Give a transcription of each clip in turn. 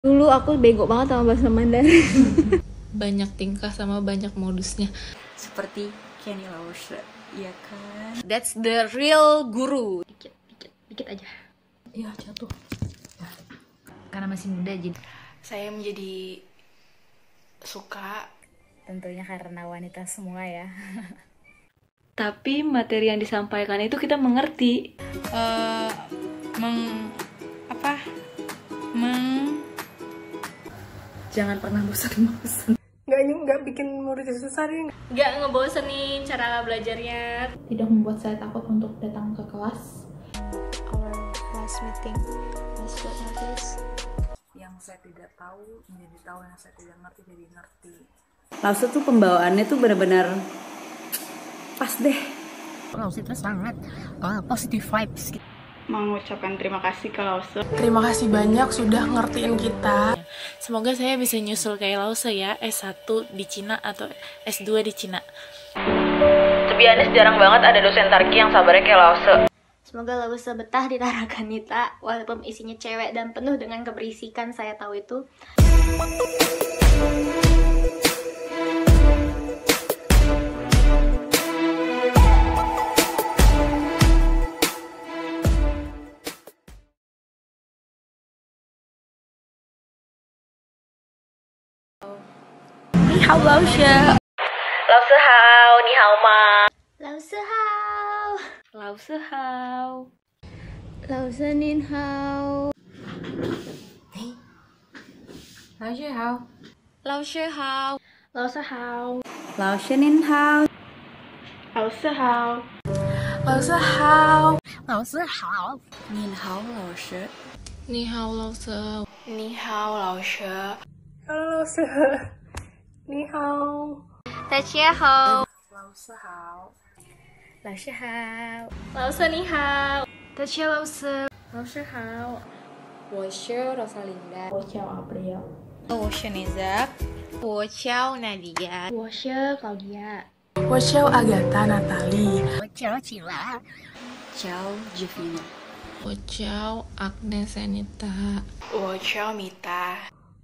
Dulu aku bego banget sama bahasa Mandarin. Banyak tingkah sama banyak modusnya. Seperti Kenny Lause, iya kan? That's the real guru. Dikit aja. Iya, jatuh. Karena masih muda jadi. Saya menjadi suka. Tentunya karena wanita semua ya. Tapi materi yang disampaikan itu kita mengerti. Jangan pernah bosan-bosan. Nggak bikin murid susah nih. Nggak ngebosenin cara belajarnya. Tidak membuat saya takut untuk datang ke kelas. Our class meeting was good notice. Yang saya tidak tahu menjadi tahu, yang saya tidak ngerti jadi ngerti. Lause tuh pembawaannya tuh benar-benar pas deh. Lause itu sangat positive vibes. Mengucapkan terima kasih ke Lause. Terima kasih banyak sudah ngertiin kita. Semoga saya bisa nyusul kayak Lause ya, S1 di Cina atau S2 di Cina. Sebenarnya jarang banget ada dosen Tarki yang sabarnya kayak Lause. Semoga Lause betah di Tarakanita walaupun isinya cewek dan penuh dengan keberisikan, saya tahu itu. Ni hao Lause. Lause hao, ni hao ma. Lause hao. Lause hao. Lause nin hao. Lause hao. Lause hao. Lause hao. Lause nin hao. Lause hao. Lause hao. Lause hao. Nin hao Lause. Ni hao Lause. Ni hao Lause. Halo Lause. Ni hao. Tachie hao. Lause hao. Lause hao. Lause ni hao. Tachie Lause. Lause hao. 我是 Rosalinda. 我叫April. 我是 Nizak. 我叫 Nadia. 我是 Claudia. 我叫 Agatha Natalie. 我叫起来。 Ciao Jovina. 我叫 Agnes Anita. 我叫 Mita.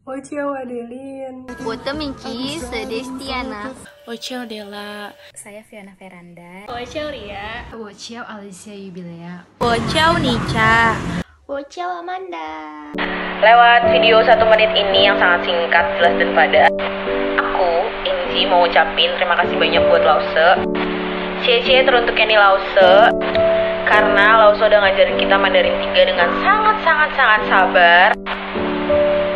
我叫 Adeline. 我的名字是 Destiana. 我叫 Della. Saya Fiona Veranda. 我叫 Ria. 我叫 Alicia Yubilea. 我叫 Nica. 我叫 Amanda. Lewat video 1 menit ini yang sangat singkat, jelas dan padat, aku, Inzi, mau ucapin terima kasih banyak buat Lause. Cie teruntuk Kenny Lause, karena Lause udah ngajarin kita Mandarin 3 dengan sangat sabar.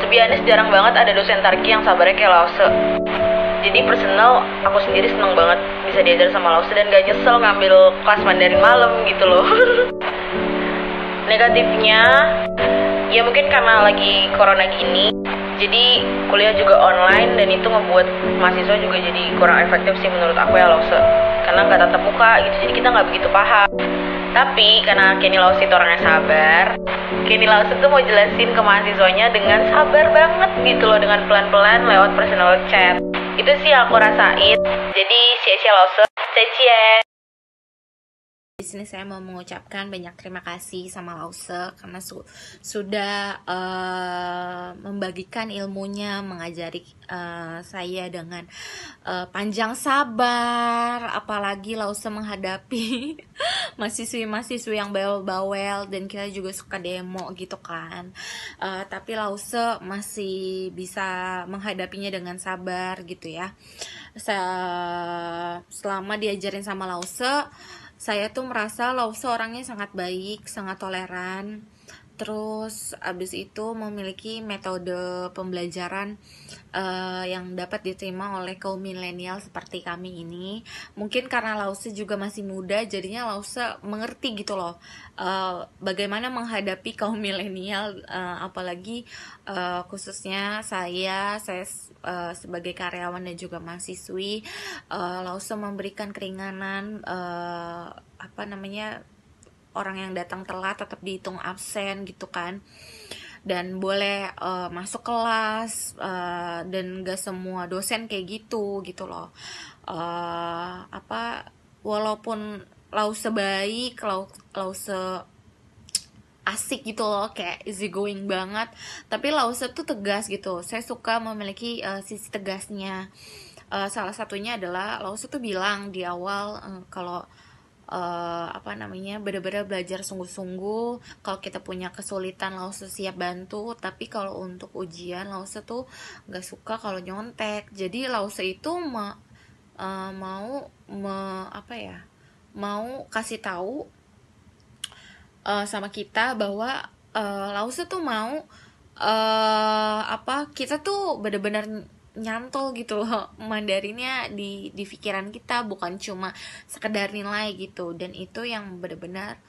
Sebenarnya jarang banget ada dosen Tarki yang sabarnya kayak Lause. Jadi personal, aku sendiri seneng banget bisa diajar sama Lause dan gak nyesel ngambil kelas Mandarin malam gitu loh. Negatifnya, ya mungkin karena lagi corona gini, jadi kuliah juga online dan itu ngebuat mahasiswa juga jadi kurang efektif sih menurut aku ya Lause. Karena nggak tatap muka gitu, jadi kita nggak begitu paham. Tapi karena Kenny Lause itu orangnya sabar, Kenny Lause tuh mau jelasin ke mahasiswanya dengan sabar banget gitu loh, dengan pelan-pelan lewat personal chat. Itu sih yang aku rasain. Jadi cie Lause, cie. Di sini saya mau mengucapkan banyak terima kasih sama Lause karena sudah membagikan ilmunya, mengajari saya dengan panjang sabar. Apalagi Lause menghadapi mahasiswi-mahasiswi yang bawel-bawel dan kita juga suka demo gitu kan. Tapi Lause masih bisa menghadapinya dengan sabar gitu ya. Selama diajarin sama Lause, saya tuh merasa Lause orangnya sangat baik, sangat toleran. Terus abis itu memiliki metode pembelajaran yang dapat diterima oleh kaum milenial seperti kami ini. Mungkin karena Lause juga masih muda, jadinya Lause mengerti gitu loh bagaimana menghadapi kaum milenial, apalagi khususnya saya sebagai karyawan dan juga mahasiswi. Lause memberikan keringanan, orang yang datang telat tetap dihitung absen gitu kan, dan boleh masuk kelas, dan gak semua dosen kayak gitu loh. Walaupun Lause baik, Lause asik gitu loh, kayak easy going banget. Tapi Lause tuh tegas gitu. Saya suka memiliki sisi tegasnya. Salah satunya adalah Lause tuh bilang di awal kalau bener-bener belajar sungguh-sungguh. Kalau kita punya kesulitan, Lause siap bantu. Tapi kalau untuk ujian, Lause tuh nggak suka kalau nyontek. Jadi Lause itu mau kasih tahu sama kita bahwa Lause tuh mau kita tuh bener-bener nyantol gitu loh Mandarinnya di pikiran kita, bukan cuma sekedar nilai gitu. Dan itu yang bener-bener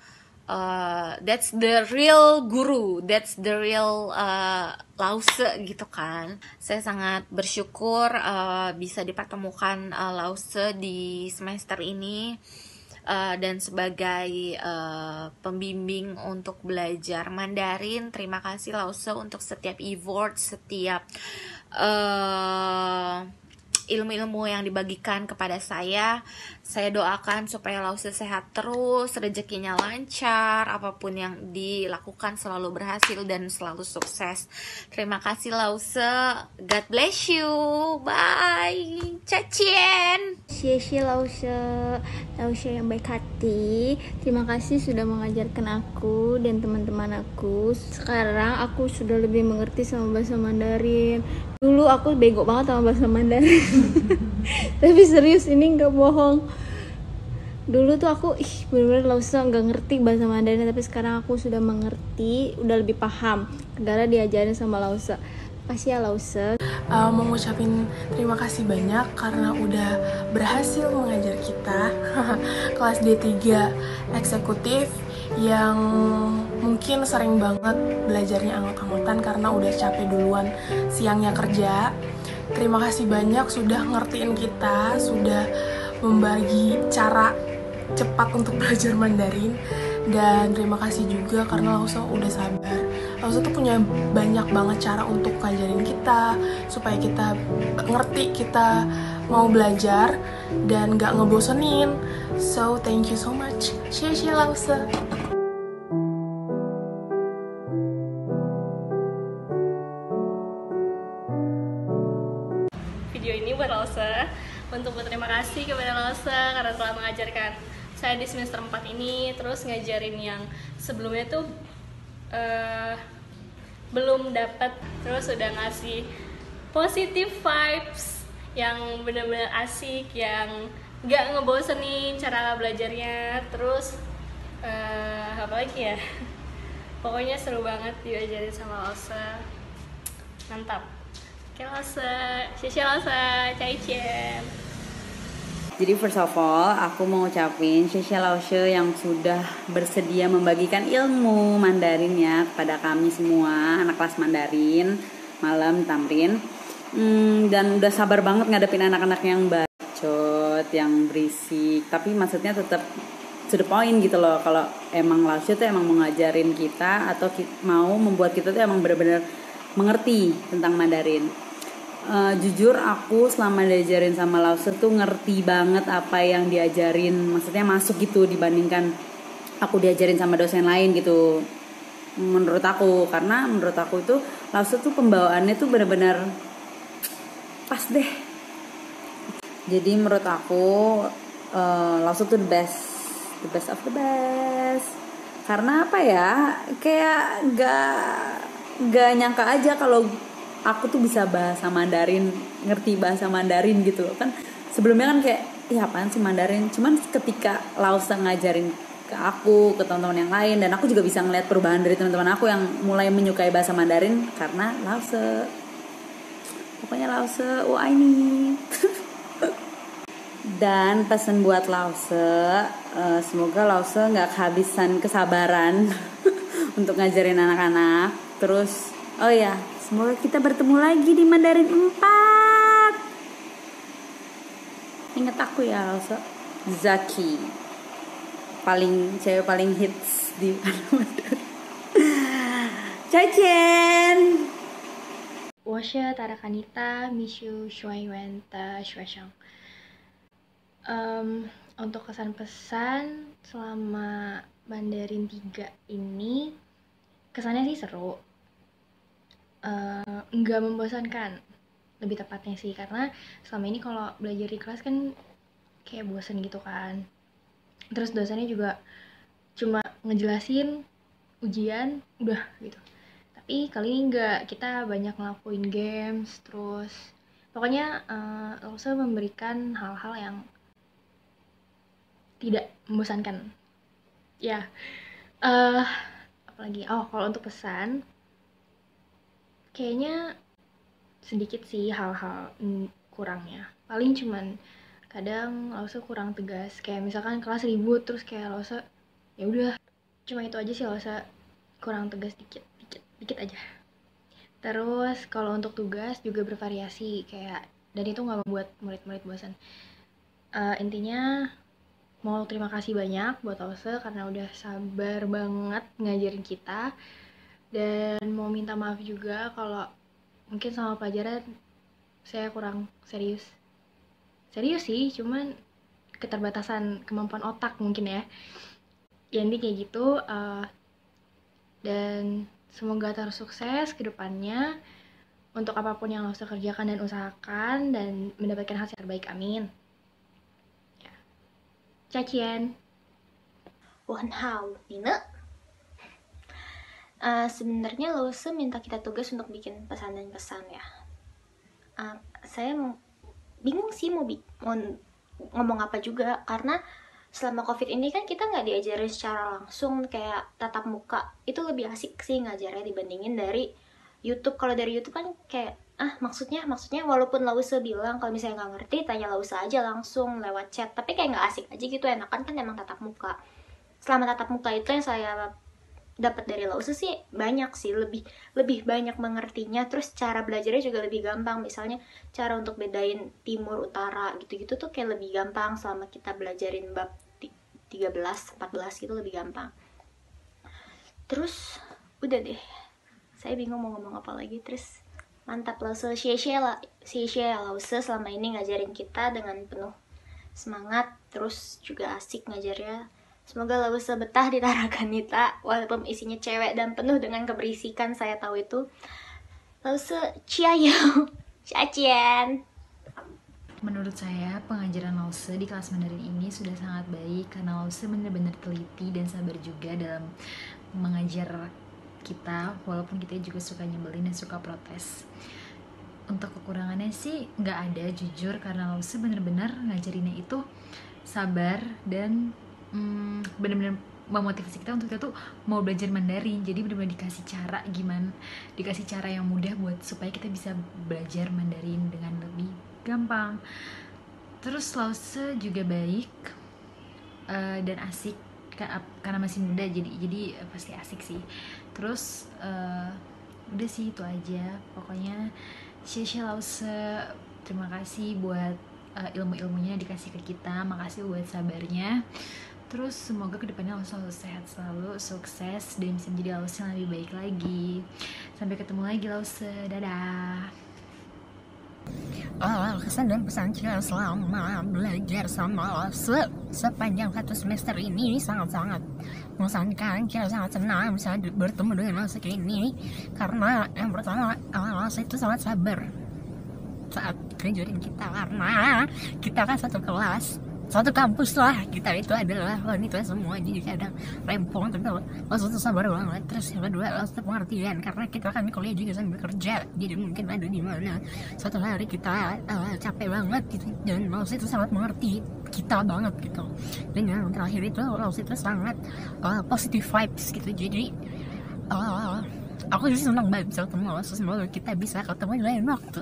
that's the real guru, that's the real Lause gitu kan. Saya sangat bersyukur bisa dipertemukan Lause di semester ini. Dan sebagai pembimbing untuk belajar Mandarin, terima kasih Lause untuk setiap effort, setiap ilmu-ilmu yang dibagikan kepada saya. Saya doakan supaya Lause sehat terus, rezekinya lancar, apapun yang dilakukan selalu berhasil dan selalu sukses. Terima kasih Lause, God bless you, bye, Cacien. Xie Lause yang baik hati. Terima kasih sudah mengajarkan aku dan teman-teman aku. Sekarang aku sudah lebih mengerti sama bahasa Mandarin. Dulu aku bego banget sama bahasa Mandarin. Tapi serius, ini nggak bohong. Dulu tuh aku bener-bener Lause nggak ngerti bahasa Mandarin, tapi sekarang aku sudah mengerti, udah lebih paham gara diajarin sama Lause. Makasih ya Lause. Mau ngucapin terima kasih banyak karena udah berhasil mengajar kita kelas D3 eksekutif yang mungkin sering banget belajarnya anggot-anggotan karena udah capek duluan siangnya kerja. Terima kasih banyak sudah ngertiin kita, sudah membagi cara cepat untuk belajar Mandarin. Dan terima kasih juga karena Lause udah sabar. Lause tuh punya banyak banget cara untuk ngajarin kita supaya kita ngerti, kita mau belajar dan gak ngebosenin. So thank you so much. Xie Lause. Video ini buat Lause, untuk berterima kasih kepada Lause karena telah mengajarkan saya di semester 4 ini, terus ngajarin yang sebelumnya tuh belum dapat, terus udah ngasih positive vibes yang benar-benar asik, yang gak ngebosenin cara belajarnya. Terus apa lagi ya, pokoknya seru banget diajarin sama Lause, mantap. Oke Lause, xie Lause, cai chen. Jadi first of all, aku mau ngucapin Xie Lause yang sudah bersedia membagikan ilmu Mandarinnya kepada kami semua anak kelas Mandarin malam tamrin. Dan udah sabar banget ngadepin anak-anak yang bacot, yang berisik, tapi maksudnya tetap to the point gitu loh. Kalau emang Lause tuh emang mau ngajarin kita atau mau membuat kita tuh emang benar-benar mengerti tentang Mandarin. Jujur aku selama diajarin sama Lause tuh ngerti banget apa yang diajarin, maksudnya masuk gitu dibandingkan aku diajarin sama dosen lain gitu. Menurut aku, karena menurut aku itu Lause tuh pembawaannya tuh benar-benar pas deh. Jadi menurut aku Lause tuh the best of the best. Karena apa ya, kayak gak nyangka aja kalau aku tuh bisa bahasa Mandarin, ngerti bahasa Mandarin gitu kan. Sebelumnya kan kayak, ya apaan sih Mandarin. Cuman ketika Lause ngajarin ke aku, ke teman-teman yang lain, dan aku juga bisa ngeliat perubahan dari teman-teman aku yang mulai menyukai bahasa Mandarin karena Lause. Pokoknya Lause, ini. Dan pesan buat Lause, semoga Lause nggak kehabisan kesabaran untuk ngajarin anak-anak. Terus, oh ya, semoga kita bertemu lagi di Mandarin 4. Ingat aku ya Lause. Zaki, cewek paling hits di Mandarin. Cacen. 我是Tarakanita Mishu Shuaiwenta Shuashang. Untuk kesan pesan selama Mandarin 3 ini, kesannya sih seru, nggak membosankan lebih tepatnya sih, karena selama ini kalau belajar di kelas kan kayak bosen gitu kan. Terus dosennya juga cuma ngejelasin ujian udah gitu. Tapi kali ini enggak, kita banyak ngelakuin games, terus pokoknya Lause memberikan hal-hal yang tidak membosankan ya. Apalagi kalau untuk pesan kayaknya sedikit sih hal-hal kurangnya, paling cuman kadang Lause kurang tegas, kayak misalkan kelas ribut terus kayak Lause ya udah cuma itu aja sih, Lause kurang tegas dikit aja. Terus kalau untuk tugas juga bervariasi kayak, dan itu nggak membuat murid-murid bosan. Intinya mau terima kasih banyak buat Lause karena udah sabar banget ngajarin kita, dan mau minta maaf juga kalau mungkin sama pelajaran saya kurang serius sih, cuman keterbatasan kemampuan otak mungkin ya. Intinya kayak gitu, dan semoga terus sukses ke depannya untuk apapun yang Lause kerjakan dan usahakan, dan mendapatkan hasil terbaik, amin ya. Cacian Wanhao, Nina. Sebenarnya Lause minta kita tugas untuk bikin pesan dan kesan ya. Saya bingung sih mau ngomong apa juga, karena selama COVID ini kan kita nggak diajarin secara langsung kayak tatap muka. Itu lebih asik sih ngajarnya dibandingin dari YouTube. Kalau dari YouTube kan kayak maksudnya walaupun Lause bilang kalau misalnya nggak ngerti tanya Lause aja langsung lewat chat, tapi kayak nggak asik aja gitu. Enakan kan emang tatap muka. Selama tatap muka itu yang saya dapat dari Lause sih banyak sih, lebih banyak mengertinya. Terus cara belajarnya juga lebih gampang, misalnya cara untuk bedain timur utara gitu-gitu tuh kayak lebih gampang selama kita belajarin bab 13, 14 gitu, lebih gampang. Terus udah deh, saya bingung mau ngomong apa lagi. Terus mantap Lause, sia-sia Lause selama ini ngajarin kita dengan penuh semangat, terus juga asik ngajarnya. Semoga Lause betah di Tarakanita walaupun isinya cewek dan penuh dengan keberisikan, saya tahu itu. Lause ciao, ciacian. Menurut saya, pengajaran Lause di kelas Mandarin ini sudah sangat baik karena Lause benar-benar teliti dan sabar juga dalam mengajar kita, walaupun kita juga suka nyebelin dan suka protes. Untuk kekurangannya sih nggak ada, jujur, karena Lause benar-benar ngajarinnya itu sabar dan benar-benar memotivasi kita untuk kita tuh mau belajar Mandarin. Jadi benar-benar dikasih cara yang mudah buat supaya kita bisa belajar Mandarin dengan lebih gampang. Terus Lause juga baik dan asik karena masih muda, jadi pasti asik sih. Terus udah sih itu aja pokoknya. Sia-sia Lause, terima kasih buat ilmu-ilmunya dikasih ke kita, makasih buat sabarnya. Terus semoga kedepannya Lause selalu sehat, selalu sukses, dan bisa menjadi Lause yang lebih baik lagi. Sampai ketemu lagi Lause, dadah. Kesan dan pesan kita selama belajar sama Lause sepanjang 1 semester ini sangat-sangat mengesankan. Kita sangat senang bisa bertemu dengan Lause kayak ini, karena yang pertama Lause itu sangat sabar saat ngajarin kita, karena kita kan satu kelas, satu kampus lah, kita itu adalah wanita semua, jadi kadang rempong, tapi Lause itu sabar banget. Terus yang kedua, Lause itu pengertian, karena kita kan kuliah juga sambil kerja, jadi mungkin ada di mana suatu hari kita capek banget gitu, dan Lause itu sangat mengerti kita banget gitu. Dan yang terakhir itu Lause itu sangat positive vibes gitu, jadi aku sih senang banget bisa ketemu Lause. Semoga kita bisa ketemu di lain waktu.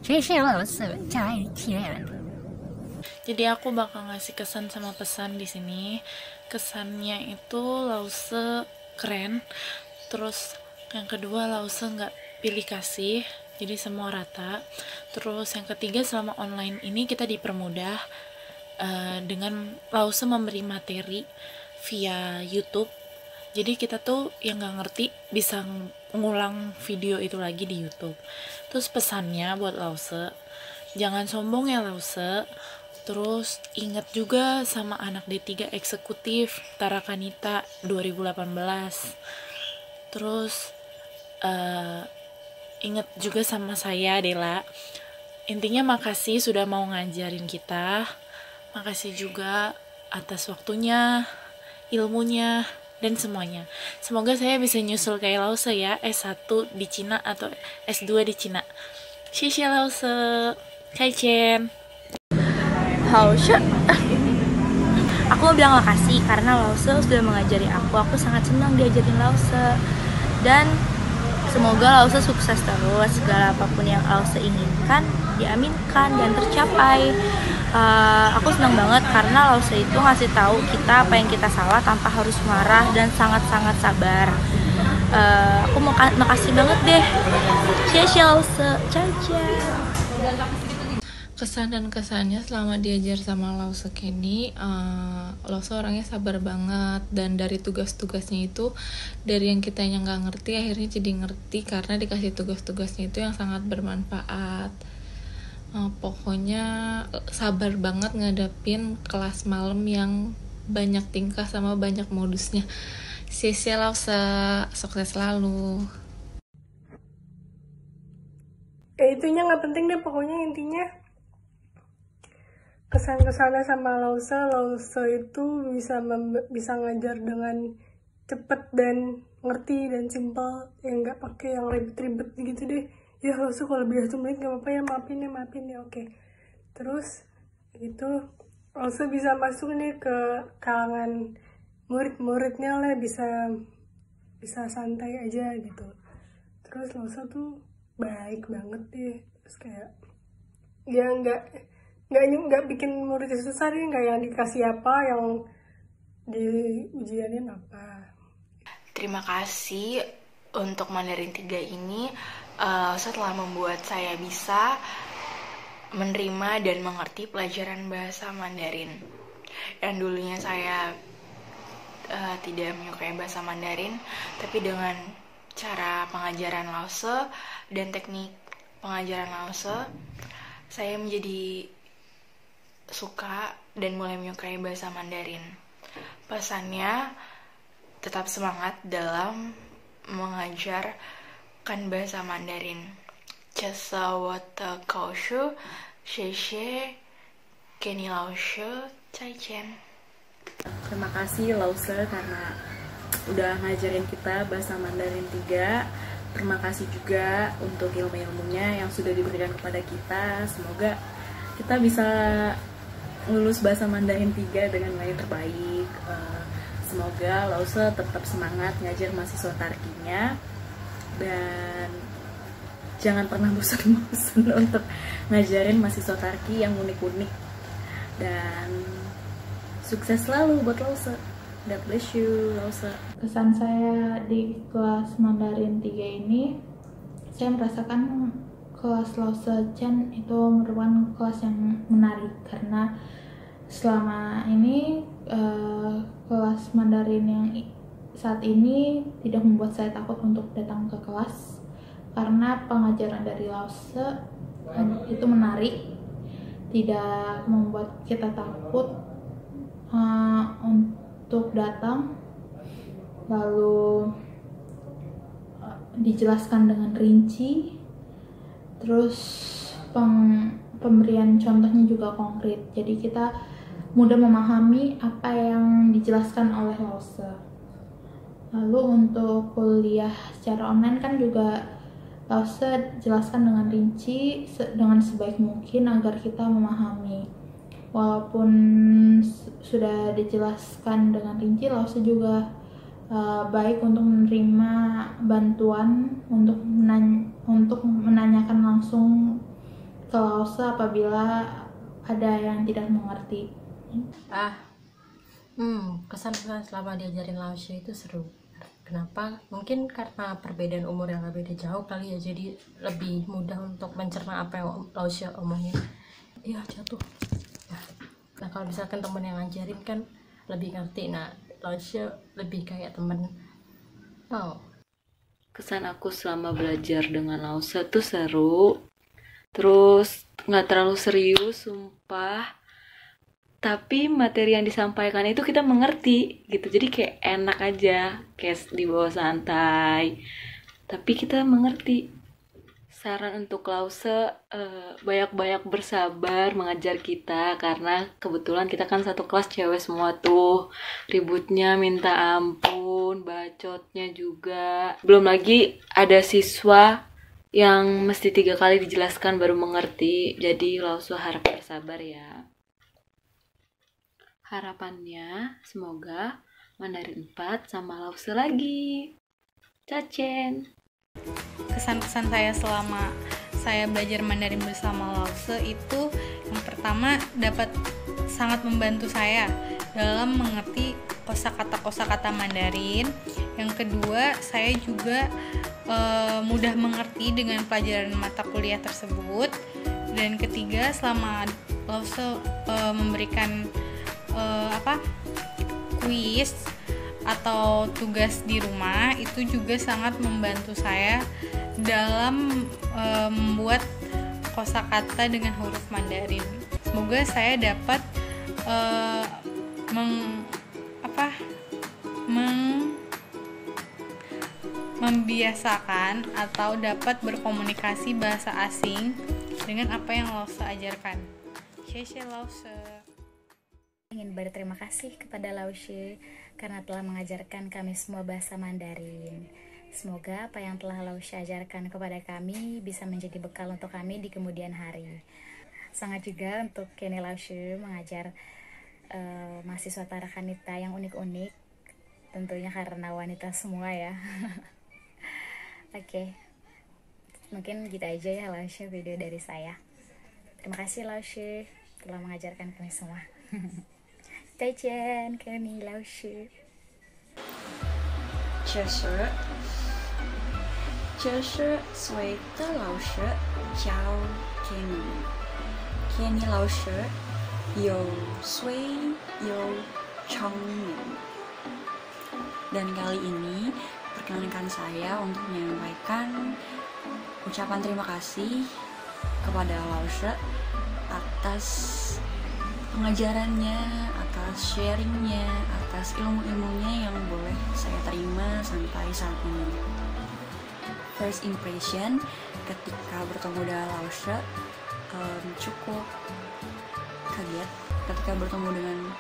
Cia Lause, cia. Jadi aku bakal ngasih kesan sama pesan di sini. Kesannya itu Lause keren. Terus yang kedua, Lause nggak pilih kasih, jadi semua rata. Terus yang ketiga, selama online ini kita dipermudah dengan Lause memberi materi via YouTube. Jadi kita tuh yang nggak ngerti bisa ngulang video itu lagi di YouTube. Terus pesannya buat Lause, jangan sombong ya Lause. Terus ingat juga sama anak D3 eksekutif Tarakanita 2018. Terus ingat juga sama saya, Dela. Intinya makasih sudah mau ngajarin kita. Makasih juga atas waktunya, ilmunya, dan semuanya. Semoga saya bisa nyusul kayak Lause ya, S1 di Cina atau S2 di Cina. Xie Lause, Kai Chen. Lause. Aku mau bilang makasih karena Lause sudah mengajari aku. Aku sangat senang diajarin Lause. Dan semoga Lause sukses terus. Segala apapun yang Lause inginkan diaminkan dan tercapai. Aku senang banget karena Lause itu ngasih tahu kita apa yang kita salah tanpa harus marah dan sangat-sangat sabar. Aku mau makasih banget deh. Xie Lause, caca. Kesan dan kesannya selama diajar sama Lause Kenny, Lause orangnya sabar banget, dan dari tugas-tugasnya itu, dari yang kitanya nggak ngerti akhirnya jadi ngerti karena dikasih tugas-tugasnya itu yang sangat bermanfaat. Pokoknya sabar banget ngadapin kelas malam yang banyak tingkah sama banyak modusnya. Xie Lause, sukses selalu. Itunya nggak penting deh, pokoknya intinya kesan-kesannya sama Lause itu bisa ngajar dengan cepet dan ngerti dan simpel, yang nggak pakai yang ribet-ribet gitu deh. Ya Lause kalau lebih 1 menit nggak apa-apa ya, maafin ya, oke. Terus itu Lause bisa masuk nih ke kalangan murid-muridnya lah, bisa santai aja gitu. Terus Lause tuh baik banget deh, terus kayak ya nggak bikin muridnya susah deh, nggak yang dikasih apa, yang di ujianin apa. Terima kasih untuk Mandarin 3 ini, setelah membuat saya bisa menerima dan mengerti pelajaran bahasa Mandarin. Yang dulunya saya tidak menyukai bahasa Mandarin, tapi dengan cara pengajaran Lause dan teknik pengajaran Lause, saya menjadi suka dan mulai menyukai bahasa Mandarin. Pesannya, tetap semangat dalam mengajarkan bahasa Mandarin. Jasa wata kaushu, xie Kenny Lause, Cai Chen. Terima kasih Lause karena udah ngajarin kita bahasa Mandarin 3. Terima kasih juga untuk ilmu-ilmunya yang sudah diberikan kepada kita. Semoga kita bisa lulus bahasa Mandarin 3 dengan nilai terbaik. Semoga Lause tetap semangat ngajar mahasiswa Tarkinya, dan jangan pernah bosan-bosan untuk ngajarin mahasiswa Tarki yang unik-unik. Dan sukses selalu buat Lause. God bless you, Lause. Kesan saya di kelas Mandarin 3 ini, saya merasakan kelas Lause Chen itu merupakan kelas yang menarik karena selama ini kelas Mandarin yang saat ini tidak membuat saya takut untuk datang ke kelas karena pengajaran dari Lause itu menarik, tidak membuat kita takut untuk datang, lalu dijelaskan dengan rinci, terus pemberian contohnya juga konkret, jadi kita mudah memahami apa yang dijelaskan oleh Lause. Lalu untuk kuliah secara online kan juga Lause jelaskan dengan rinci dengan sebaik mungkin agar kita memahami. Walaupun sudah dijelaskan dengan rinci, Lause juga baik untuk menerima bantuan untuk menanyakan langsung ke Lause apabila ada yang tidak mengerti. Kesan-kesan selama diajarin Lause itu seru. Kenapa? Mungkin karena perbedaan umur yang beda jauh kali ya, jadi lebih mudah untuk mencerna apa yang Lause omongin. Iya, jatuh. Nah, kalau misalkan temen yang ngajarin kan lebih ngerti. Nah, Lause lebih kayak temen. Kesan aku selama belajar dengan Lause tuh seru, terus nggak terlalu serius, sumpah. tapi materi yang disampaikan itu kita mengerti gitu, jadi kayak enak aja, kayak dibawa santai tapi kita mengerti. Saran untuk Lause, banyak-banyak bersabar mengajar kita, karena kebetulan kita kan satu kelas cewek semua tuh, ributnya minta ampun, bacotnya juga, belum lagi ada siswa yang mesti 3 kali dijelaskan baru mengerti. Jadi Lause harap bersabar ya. Harapannya semoga Mandarin 4 sama Lause lagi. Cacen. Kesan-kesan saya selama saya belajar Mandarin bersama Lause itu, yang pertama dapat sangat membantu saya dalam mengerti kosakata Mandarin. Yang kedua, saya juga mudah mengerti dengan pelajaran mata kuliah tersebut. Dan ketiga, selama Lause memberikan kuis atau tugas di rumah, itu juga sangat membantu saya dalam membuat kosakata dengan huruf Mandarin. Semoga saya dapat membiasakan atau dapat berkomunikasi bahasa asing dengan apa yang Lause ajarkan. Xie Lause. Ingin berterima kasih kepada Lause karena telah mengajarkan kami semua bahasa Mandarin. Semoga apa yang telah Lause ajarkan kepada kami bisa menjadi bekal untuk kami di kemudian hari. Sangat juga untuk Kenny Lause mengajar mahasiswa Tarakanita yang unik-unik, tentunya karena wanita semua ya. Oke, mungkin gitu aja ya Lause video dari saya. Terima kasih Lause telah mengajarkan kami semua. 再见 Kenny 老师。这是谁的老师教 Kenny 老师有水有聪明。 Dan kali ini perkenankan saya untuk menyampaikan ucapan terima kasih kepada Lause atas pengajarannya, atas sharingnya, atas ilmu-ilmunya yang boleh saya terima sampai saat ini. First impression ketika bertemu dengan Lause cukup kaget. Ketika bertemu dengan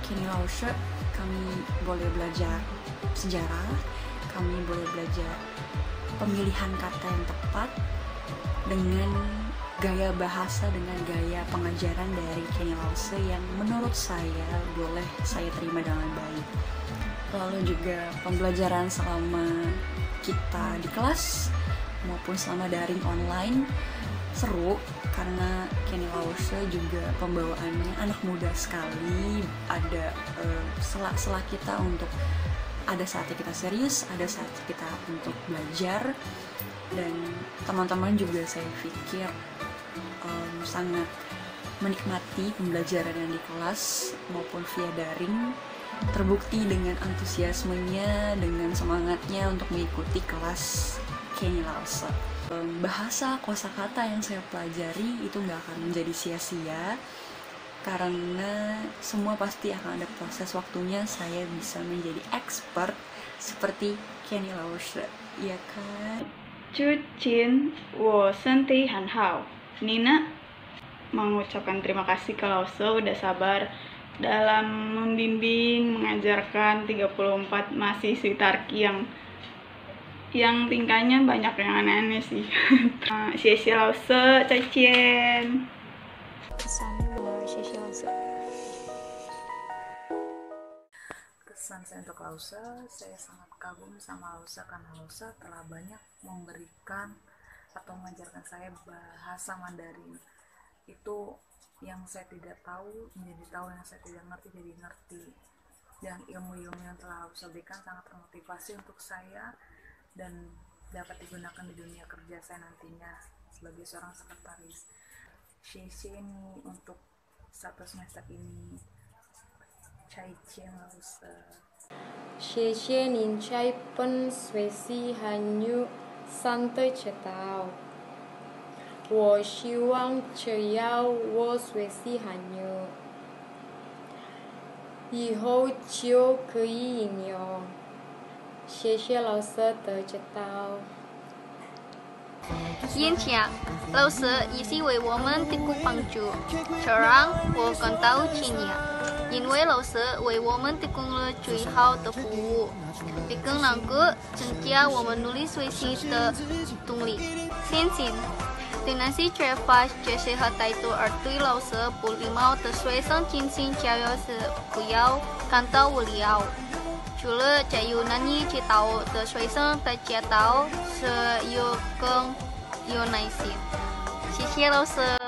Kenny Lause, kami boleh belajar sejarah, kami boleh belajar pemilihan kata yang tepat dengan gaya bahasa, dengan gaya pengajaran dari Kenny Lause yang menurut saya boleh saya terima dengan baik. Lalu juga pembelajaran selama kita di kelas maupun selama daring online seru, karena Kenny Lause juga pembawaannya anak muda sekali. Ada sela-sela kita untuk, ada saatnya kita serius, ada saatnya kita untuk belajar. Dan teman-teman juga saya pikir sangat menikmati pembelajaran yang di kelas maupun via daring, terbukti dengan antusiasmenya, dengan semangatnya untuk mengikuti kelas Kenny Lause. Bahasa kosakata yang saya pelajari itu nggak akan menjadi sia-sia, karena semua pasti akan ada proses waktunya saya bisa menjadi expert seperti Kenny Lause, ya kan? 朱琴，我身体很好。Nina mengucapkan terima kasih ke Lause udah sabar dalam membimbing, mengajarkan 34 mahasiswi Tarki yang tingkahnya banyak yang aneh-aneh sih. Xie Lause, 再见。Kesan saya untuk Lause, saya sangat kagum sama Lause karena Lause telah banyak memberikan atau mengajarkan saya bahasa Mandarin. Itu yang saya tidak tahu menjadi tahu, yang saya tidak ngerti jadi ngerti. Dan ilmu-ilmu yang telah Lause berikan sangat termotivasi untuk saya dan dapat digunakan di dunia kerja saya nantinya sebagai seorang sekretaris. Xie nih untuk 1 semester ini. 再见 Lause。谢谢您在本学期很有上对指导，我希望只要我学习很有以后就可以应用。谢谢老师的指导。因此，老师一直为我们提供帮助，这让我感到惊讶，因为老师为我们提供了最好的服务，并能够增加我们努力学习的动力。相信dengan si Trevor 这些和态度而对老师不礼貌的学生进行教育时，不要感到无聊。除了这有难以知道的学生，大家都是有更有耐心。谢谢老师。